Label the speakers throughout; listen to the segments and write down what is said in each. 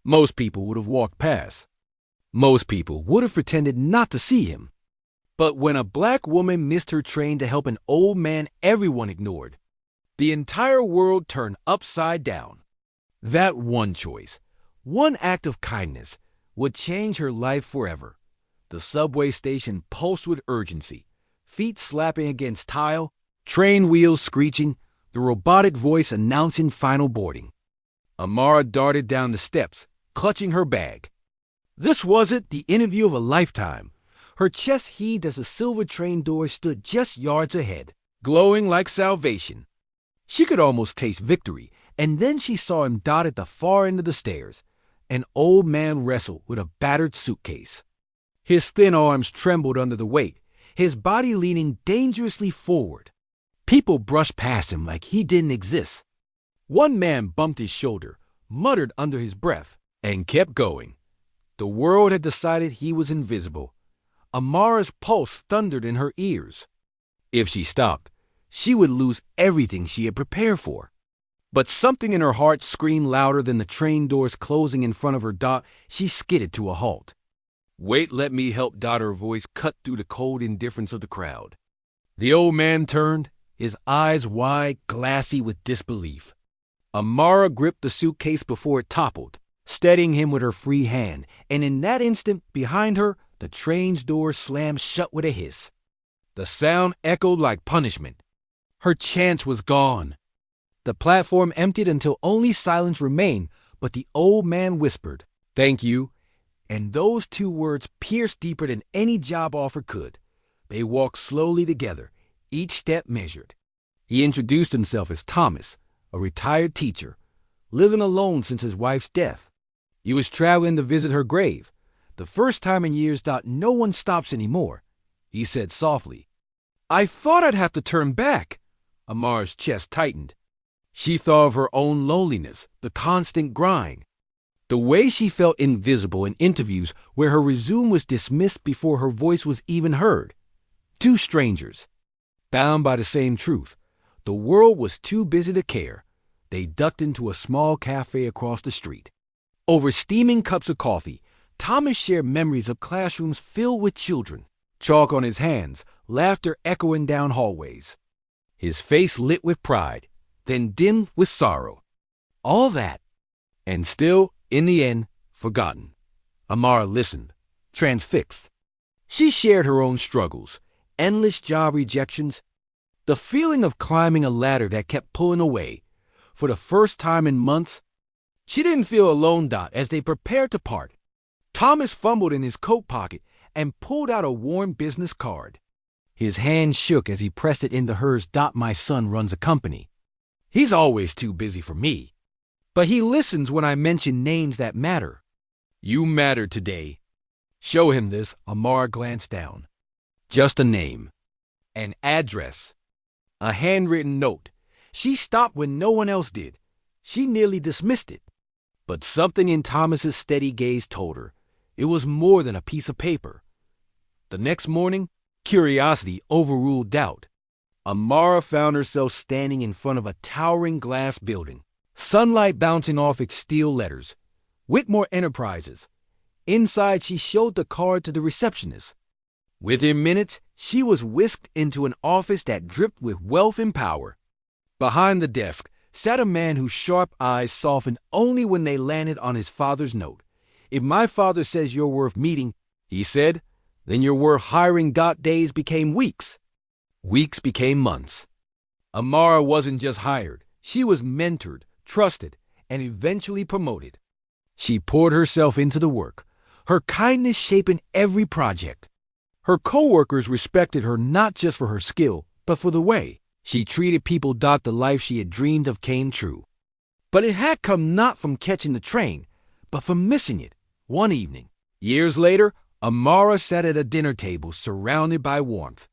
Speaker 1: Most people would have walked past. Most people would have pretended not to see him. But when a black woman missed her train to help an old man everyone ignored, the entire world turned upside down. That one choice, one act of kindness, would change her life forever. The subway station pulsed with urgency, feet slapping against tile, train wheels screeching, the robotic voice announcing final boarding. Amara darted down the steps, clutching her bag. This wasn't the interview of a lifetime. Her chest heaved as the silver train door stood just yards ahead, glowing like salvation. She could almost taste victory, and then she saw him dot at the far end of the stairs. An old man wrestled with a battered suitcase. His thin arms trembled under the weight, his body leaning dangerously forward. People brushed past him like he didn't exist. One man bumped his shoulder, muttered under his breath, and kept going. The world had decided he was invisible. Amara's pulse thundered in her ears. If she stopped, she would lose everything she had prepared for. But something in her heart screamed louder than the train doors closing in front of her. She skidded to a halt. "Wait, let me help," her voice cut through the cold indifference of the crowd. The old man turned, his eyes wide, glassy with disbelief. Amara gripped the suitcase before it toppled, steadying him with her free hand, and in that instant, behind her, the train's door slammed shut with a hiss. The sound echoed like punishment. Her chance was gone. The platform emptied until only silence remained, but the old man whispered, "Thank you," and those two words pierced deeper than any job offer could. They walked slowly together, each step measured. He introduced himself as Thomas, a retired teacher, living alone since his wife's death. He was traveling to visit her grave. The first time in years. "No one stops anymore," he said softly. "I thought I'd have to turn back." Amara's chest tightened. She thought of her own loneliness, the constant grind, the way she felt invisible in interviews where her resume was dismissed before her voice was even heard. Two strangers, bound by the same truth. The world was too busy to care. They ducked into a small cafe across the street. Over steaming cups of coffee, Thomas shared memories of classrooms filled with children, chalk on his hands, laughter echoing down hallways. His face lit with pride, then dimmed with sorrow. All that, and still, in the end, forgotten. Amara listened, transfixed. She shared her own struggles, endless job rejections, the feeling of climbing a ladder that kept pulling away. For the first time in months, she didn't feel alone. As they prepared to part, Thomas fumbled in his coat pocket and pulled out a worn business card. His hand shook as he pressed it into hers. "My son runs a company. He's always too busy for me, but he listens when I mention names that matter. You matter today. Show him this." Amara glanced down. Just a name, an address, a handwritten note. She stopped when no one else did. She nearly dismissed it. But something in Thomas's steady gaze told her it was more than a piece of paper. The next morning, curiosity overruled doubt. Amara found herself standing in front of a towering glass building, sunlight bouncing off its steel letters. Whitmore Enterprises. Inside, she showed the card to the receptionist. Within minutes, she was whisked into an office that dripped with wealth and power. Behind the desk sat a man whose sharp eyes softened only when they landed on his father's note. "If my father says you're worth meeting," he said, "then you're worth hiring." Days became weeks. Weeks became months. Amara wasn't just hired. She was mentored, trusted, and eventually promoted. She poured herself into the work, her kindness shaping every project. Her coworkers respected her not just for her skill, but for the way she treated people. The life she had dreamed of came true. But it had come not from catching the train, but from missing it. One evening, years later, Amara sat at a dinner table surrounded by warmth.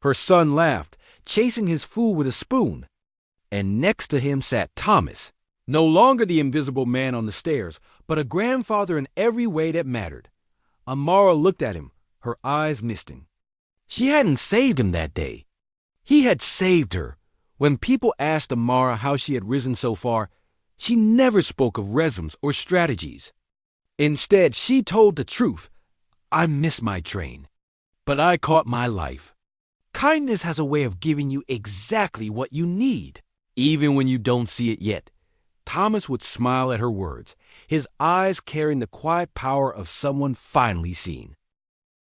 Speaker 1: Her son laughed, chasing his food with a spoon. And next to him sat Thomas, no longer the invisible man on the stairs, but a grandfather in every way that mattered. Amara looked at him, her eyes misting. She hadn't saved him that day. He had saved her. When people asked Amara how she had risen so far, she never spoke of resumes or strategies. Instead, she told the truth. I missed my train, but I caught my life. Kindness has a way of giving you exactly what you need, even when you don't see it yet. Thomas would smile at her words, his eyes carrying the quiet power of someone finally seen.